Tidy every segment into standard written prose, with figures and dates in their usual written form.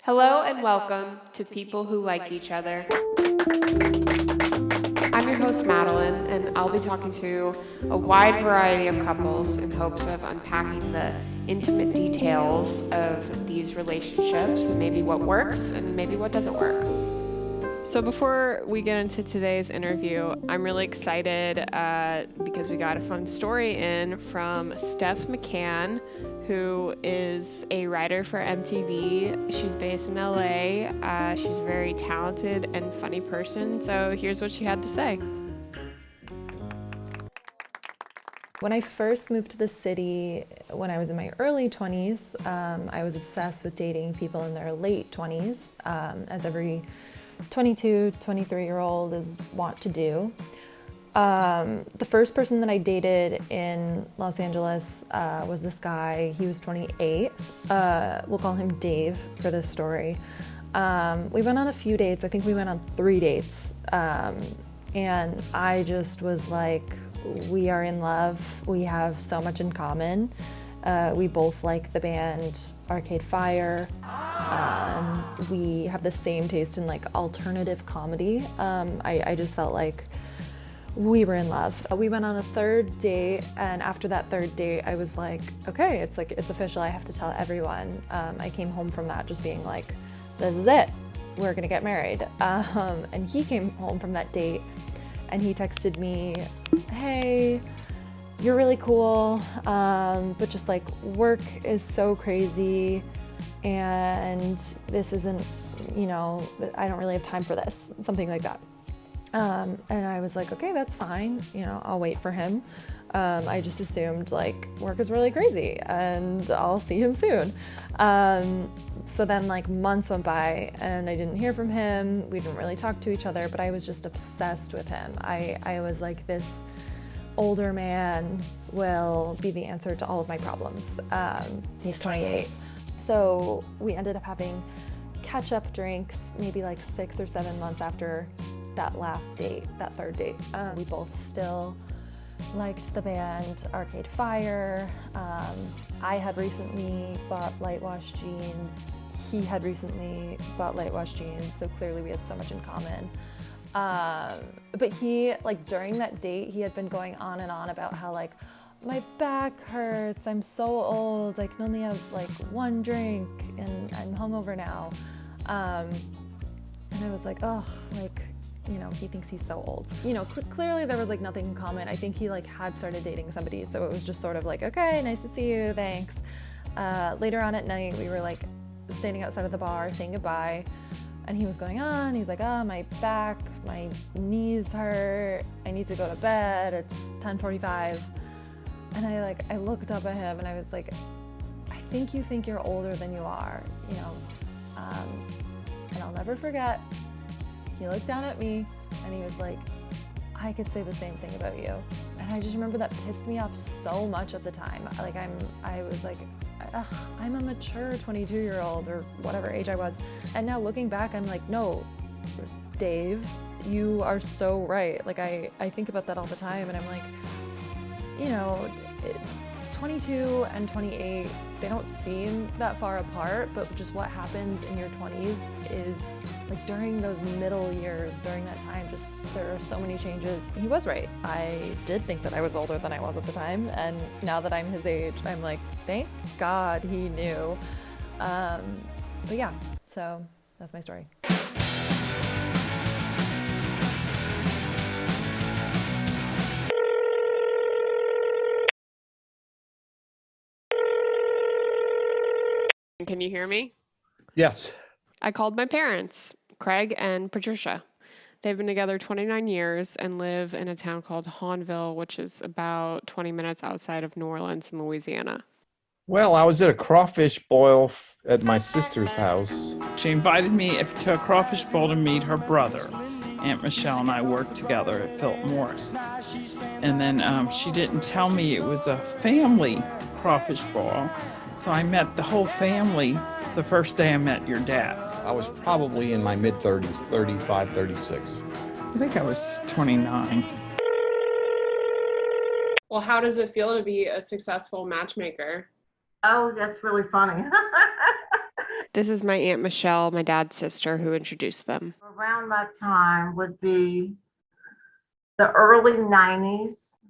Hello and welcome to People Who Like Each Other. I'm your host, Madeline, and I'll be talking to a wide variety of couples in hopes of unpacking the intimate details of these relationships and maybe what works and maybe what doesn't work. So before we get into today's interview, I'm really excited because we got a fun story in from Steph McCann, who is a writer for MTV. She's based in LA. She's a very talented and funny person. So here's what she had to say. When I first moved to the city, when I was in my early 20s, I was obsessed with dating people in their late 20s, as every 22, 23-year-old is wont to do. The first person that I dated in Los Angeles was this guy. He was 28. We'll call him Dave for this story. We went on a few dates. I think we went on 3 dates. And I just was like, we are in love. We have so much in common. We both like the band Arcade Fire. We have the same taste in like alternative comedy. I just felt like we were in love. We went on a 3rd date, and after that 3rd date, I was like, okay, it's official. I have to tell everyone. I came home from that just being like, this is it. We're gonna get married. And he came home from that date, and he texted me, hey, you're really cool, but just like work is so crazy, and this isn't, I don't really have time for this, something like that. And I was like, okay, that's fine. I'll wait for him. I just assumed like work is really crazy and I'll see him soon. So then like months went by and I didn't hear from him. We didn't really talk to each other, but I was just obsessed with him. I was like, this older man will be the answer to all of my problems. He's 28. So we ended up having catch-up drinks maybe like 6 or 7 months after that last date, that 3rd date. We both still liked the band Arcade Fire. I had recently bought light wash jeans. He had recently bought light wash jeans, so clearly we had so much in common. But he, like during that date, he had been going on and on about how like, my back hurts, I'm so old, I can only have like 1 drink and I'm hungover now. And I was like, oh, like, he thinks he's so old. Clearly there was like nothing in common. I think he like had started dating somebody, so it was just sort of like, okay, nice to see you, thanks. Later on at night, we were like standing outside of the bar saying goodbye, and he was going on. He's like, oh, my back, my knees hurt, I need to go to bed, it's 10:45. And I looked up at him and I was like, I think you think you're older than you are, and I'll never forget. He looked down at me and he was like, I could say the same thing about you. And I just remember that pissed me off so much at the time. I was like, ugh, I'm a mature 22-year-old or whatever age I was. And now looking back, I'm like, no, Dave, you are so right. Like I think about that all the time, and I'm like, 22 and 28, they don't seem that far apart, but just what happens in your 20s is like during those middle years, during that time, just there are so many changes. He was right. I did think that I was older than I was at the time, and now that I'm his age, I'm like, thank God he knew. But yeah, so that's my story. Can you hear me? Yes. I called my parents, Craig and Patricia. They've been together 29 years and live in a town called Hahnville, which is about 20 minutes outside of New Orleans in Louisiana. Well, I was at a crawfish boil at my sister's house. She invited me to a crawfish boil to meet her brother. Aunt Michelle and I worked together at Philip Morris. And then she didn't tell me it was a family crawfish boil. So I met the whole family the first day I met your dad. I was probably in my mid-30s, 35, 36. I think I was 29. Well, how does it feel to be a successful matchmaker? Oh, that's really funny. This is my Aunt Michelle, my dad's sister, who introduced them. Around that time would be the early 90s.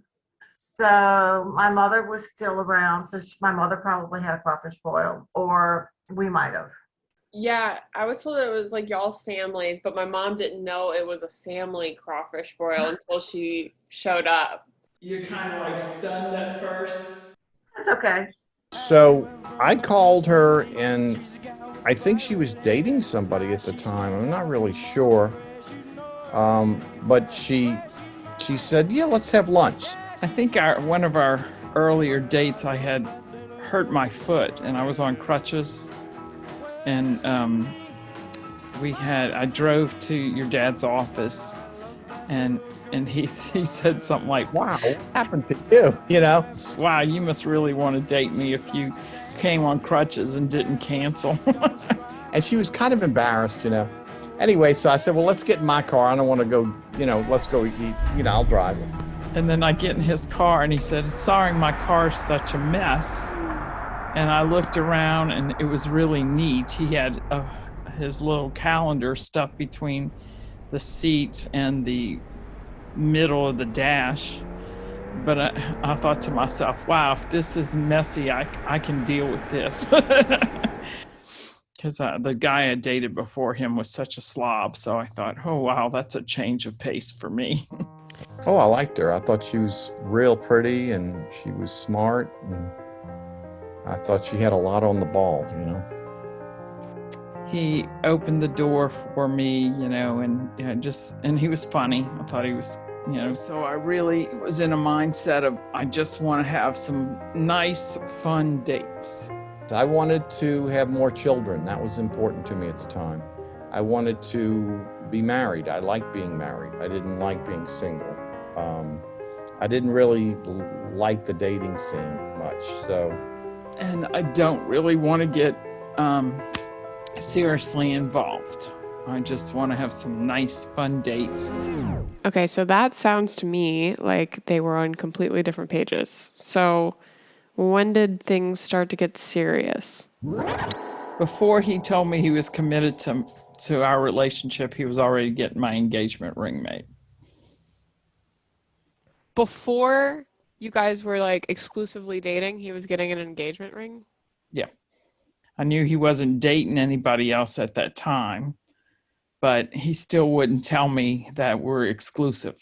So my mother was still around. So my mother probably had a crawfish boil, or we might have. Yeah, I was told it was like y'all's families, but my mom didn't know it was a family crawfish boil until she showed up. You're kind of like stunned at first. That's okay. So I called her, and I think she was dating somebody at the time. I'm not really sure. But she said, yeah, let's have lunch. I think one of our earlier dates, I had hurt my foot and I was on crutches. And I drove to your dad's office, and he said something like, Wow, what happened to you? You know? wow, you must really want to date me if you came on crutches and didn't cancel. And she was kind of embarrassed, you know. Anyway, so I said, well, let's get in my car. I don't want to go, let's go eat. I'll drive it. And then I get in his car and he said, sorry, my car's such a mess. And I looked around and it was really neat. He had his little calendar stuffed between the seat and the middle of the dash. But I thought to myself, wow, if this is messy, I can deal with this. Because the guy I dated before him was such a slob. So I thought, oh, wow, that's a change of pace for me. Oh, I liked her. I thought she was real pretty, and she was smart, and I thought she had a lot on the ball, He opened the door for me, and he was funny. I thought he was, so I really was in a mindset of, I just want to have some nice, fun dates. I wanted to have more children. That was important to me at the time. I wanted to be married. I liked being married. I didn't like being single. I didn't really like the dating scene much, so. And I don't really want to get seriously involved. I just want to have some nice, fun dates. Okay, so that sounds to me like they were on completely different pages. So when did things start to get serious? Before he told me he was committed to our relationship, he was already getting my engagement ring made. Before you guys were like exclusively dating, he was getting an engagement ring? Yeah. I knew he wasn't dating anybody else at that time, but he still wouldn't tell me that we're exclusive.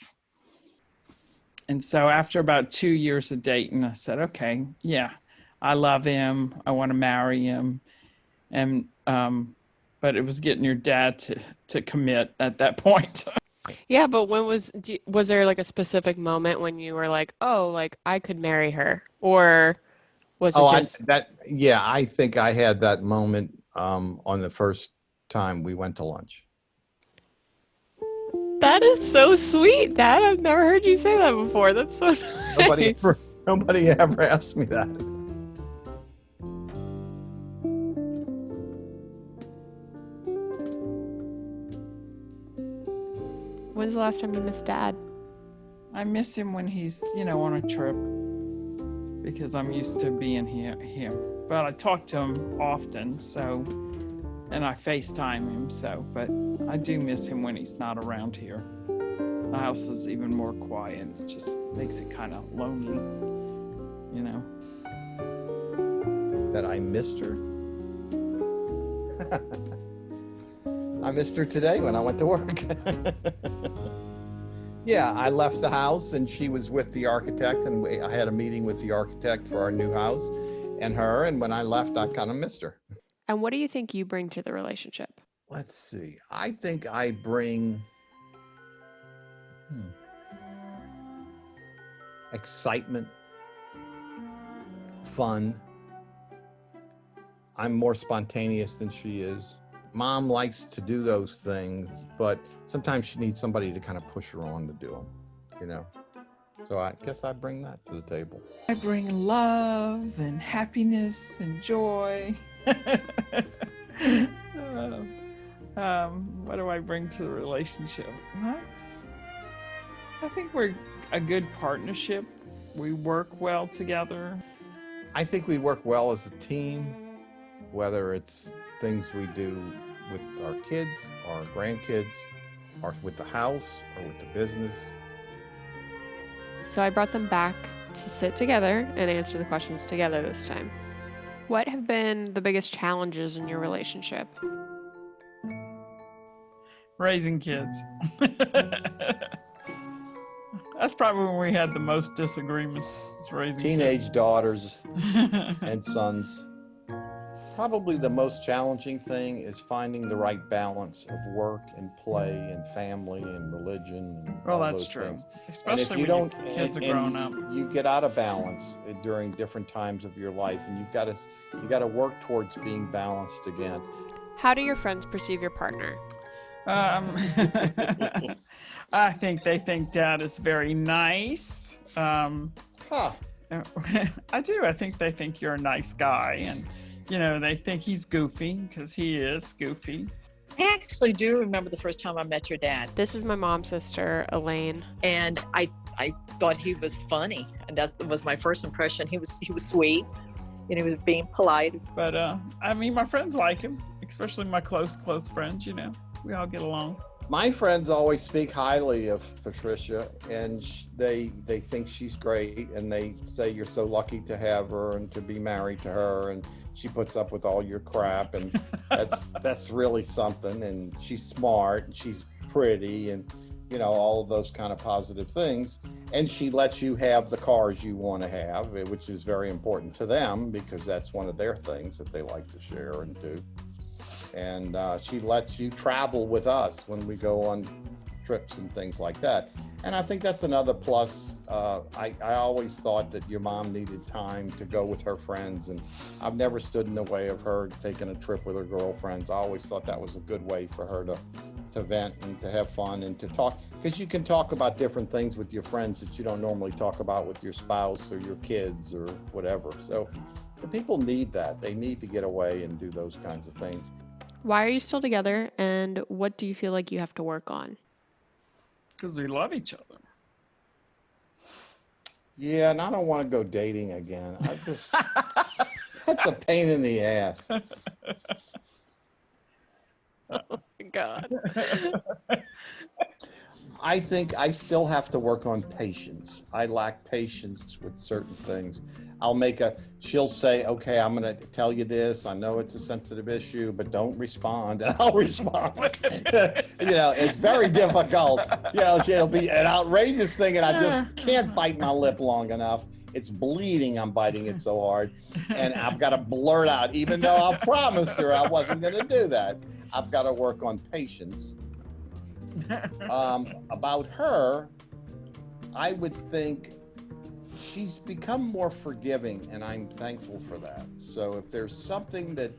And so after about 2 years of dating, I said, okay, yeah, I love him. I want to marry him. And, but it was getting your dad to commit at that point. Yeah, but when was there like a specific moment when you were like, oh, like I could marry her? Or was it just... I think I had that moment on the first time we went to lunch. That is so sweet, Dad. I've never heard you say that before. That's so nice. Nobody ever asked me that. When's the last time you missed Dad? I miss him when he's, on a trip because I'm used to being here. But I talk to him often, and I FaceTime him, but I do miss him when he's not around here. The house is even more quiet. It just makes it kind of lonely, That I missed her. I missed her today when I went to work. Yeah, I left the house and she was with the architect, and I had a meeting with the architect for our new house and her. And when I left, I kind of missed her. And what do you think you bring to the relationship? Let's see. I think I bring excitement, fun. I'm more spontaneous than she is. Mom likes to do those things, but sometimes she needs somebody to kind of push her on to do them, So I guess I bring that to the table. I bring love and happiness and joy. What do I bring to the relationship? I think we're a good partnership. We work well together. I think we work well as a team. whether it's things we do with our kids, our grandkids, or with the house, or with the business. So I brought them back to sit together and answer the questions together this time. What have been the biggest challenges in your relationship? Raising kids. That's probably when we had the most disagreements. It's raising Teenage daughters and sons. Probably the most challenging thing is finding the right balance of work and play and family and religion and Well, all that's those true. things. Especially and if you when don't, your kids and are grown up. you get out of balance during different times of your life, and you got to work towards being balanced again. How do your friends perceive your partner? I think they think Dad is very nice. Huh. I do. I think they think you're a nice guy, and they think he's goofy because he is goofy. I actually do remember the first time I met your dad, This is my mom's sister, Elaine. and I thought he was funny, and that was my first impression. He was sweet, and he was being polite. But my friends like him, especially my close friends. We all get along. My friends always speak highly of Patricia, and they think she's great, and they say you're so lucky to have her and to be married to her, and she puts up with all your crap, and that's really something. And she's smart, and she's pretty, and all of those kind of positive things. And she lets you have the cars you want to have, which is very important to them because that's one of their things that they like to share and do. And she lets you travel with us when we go on trips and things like that. And I think that's another plus. I always thought that your mom needed time to go with her friends, and I've never stood in the way of her taking a trip with her girlfriends. I always thought that was a good way for her to vent and to have fun and to talk, because you can talk about different things with your friends that you don't normally talk about with your spouse or your kids or whatever. So people need that. They need to get away and do those kinds of things. Why are you still together, and what do you feel like you have to work on? Because we love each other. Yeah, and I don't want to go dating again. That's a pain in the ass. Oh my God. I think I still have to work on patience. I lack patience with certain things. She'll say, okay, I'm going to tell you this. I know it's a sensitive issue, but don't respond. And I'll respond. It's very difficult. It'll be an outrageous thing, and I just can't bite my lip long enough. It's bleeding. I'm biting it so hard. And I've got to blurt out, even though I promised her I wasn't going to do that. I've got to work on patience. About her, I would think she's become more forgiving, and I'm thankful for that. So if there's something that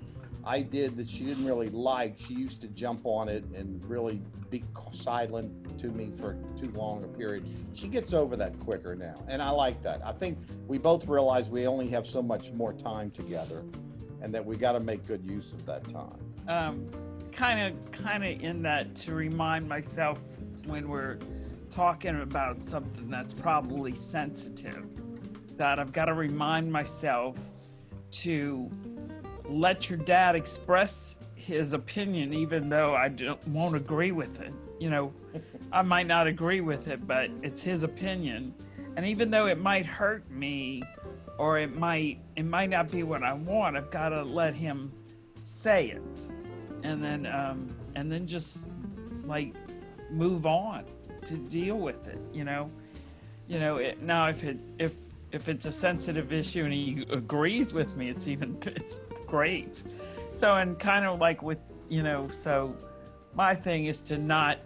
I did that she didn't really like, she used to jump on it and really be silent to me for too long a period. She gets over that quicker now, and I like that. I think we both realize we only have so much more time together, and that we got to make good use of that time. Kind of in that, to remind myself when we're talking about something that's probably sensitive, that I've got to remind myself to let your dad express his opinion, even though I won't agree with it. I might not agree with it, but it's his opinion. And even though it might hurt me, or it might not be what I want, I've got to let him say it. And then just move on to deal with it. Now if it's a sensitive issue and he agrees with me, it's great. So, and kind of like with so my thing is to not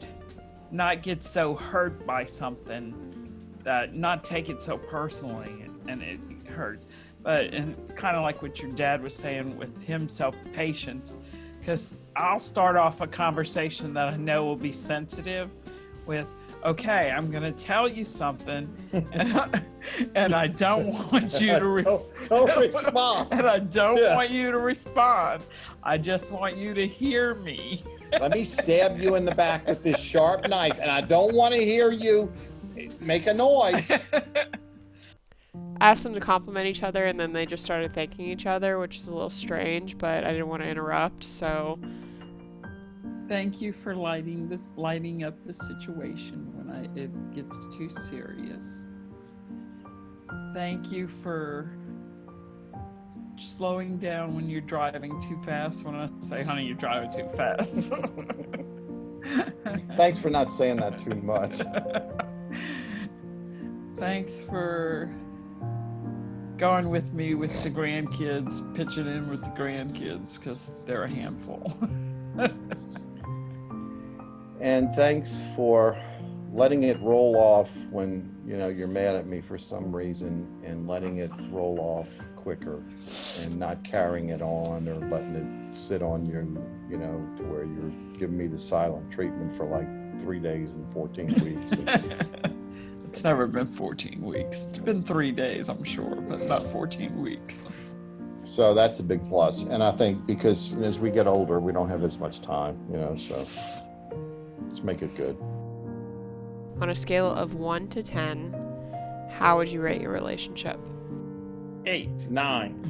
get so hurt by something, that not take it so personally and it hurts. And it's kind of like what your dad was saying with him, self-patience. Because I'll start off a conversation that I know will be sensitive with, okay, I'm going to tell you something, and I don't want you to respond. And I don't want you to respond. I just want you to hear me. Let me stab you in the back with this sharp knife, and I don't want to hear you make a noise. I asked them to compliment each other, and then they just started thanking each other, which is a little strange, but I didn't want to interrupt, so. Thank you for lighting up the situation when it gets too serious. Thank you for slowing down when you're driving too fast. When I say, honey, you're driving too fast. Thanks for not saying that too much. Thanks for going with me with the grandkids, pitching in with the grandkids, because they're a handful. And thanks for letting it roll off when, you know, you're mad at me for some reason, and letting it roll off quicker and not carrying it on or letting it sit on you, you know, to where you're giving me the silent treatment for like 3 days and 14 weeks. It's never been 14 weeks. It's been 3 days, I'm sure, but not 14 weeks. So that's a big plus. And I think because as we get older, we don't have as much time, you know, so let's make it good. On a scale of 1 to 10, how would you rate your relationship? 8. 9.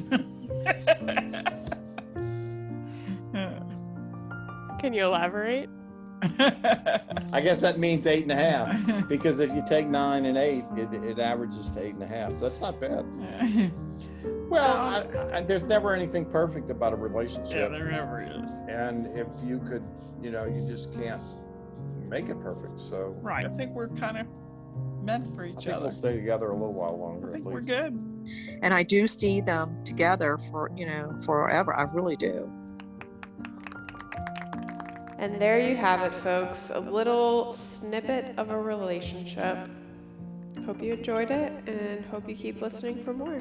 Can you elaborate? I guess that means 8.5, because if you take 9 and 8, it averages to 8.5. So that's not bad. Well, there's never anything perfect about a relationship. Yeah, there never is. And if you could, you know, you just can't make it perfect. So Right. I think we're kind of meant for I each think other. we'll stay together a little while longer. I think at we're least. good. And I do see them together for, forever. I really do. And there you have it, folks. A little snippet of a relationship. Hope you enjoyed it, and hope you keep listening for more.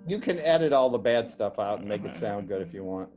You can edit all the bad stuff out and make it sound good if you want.